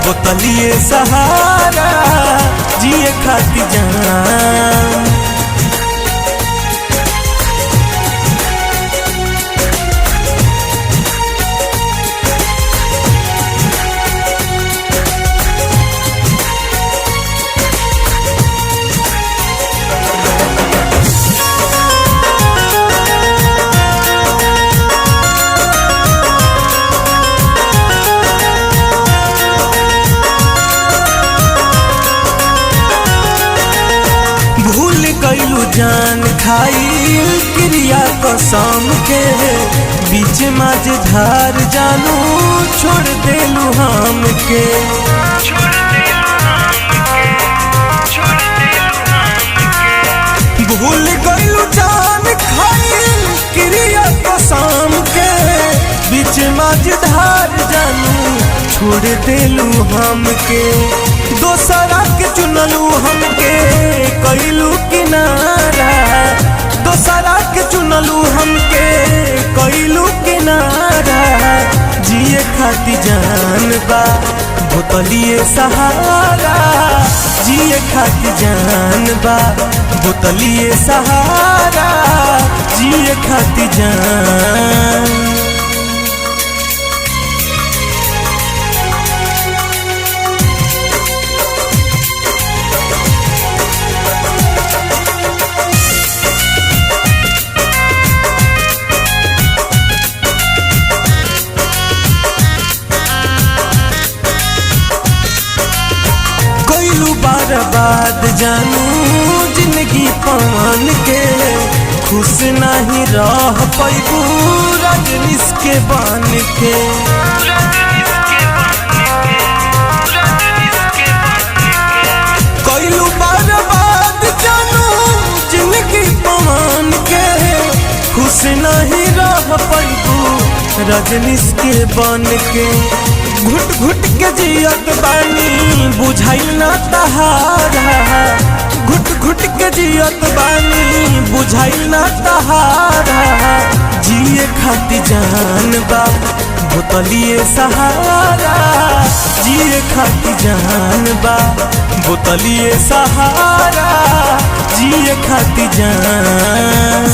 बोतलिए सहारा जिए खातिर जान। कैलू जान खाई क्रिया कसम के बीच माझधार जानू छोड़ देलू हम के। भूल गैलू जान खाई क्रिया कसम के बीच माझधार जानू छोड़ देलू हम के। दोसरा के चुनलू हमके कैलू किनारा, दोसरा के चुनलू हमके कैलू किनारा। जिए खातिर जान बा बोतलिए सहारा जिए खातिर जान बा बोतलिए सहारा जिए खातिर जान। बर्बाद जानू जिंदगी पान के खुश नहीं रह पैबू रजनीश के बन के। कैलू बर्बाद जानू जिंदगी पान के खुश नहीं रह पैबू रजनीश के बन के। घुट घुट के जियत बानी बुझाइल ना तहारा, घुट घुट के जियत बानी बुझाइल ना तहारा। जिए खातिर जान बा बोतलिए सहारा जिए खातिर जान बा बोतलिए सहारा जिए खातिर जान।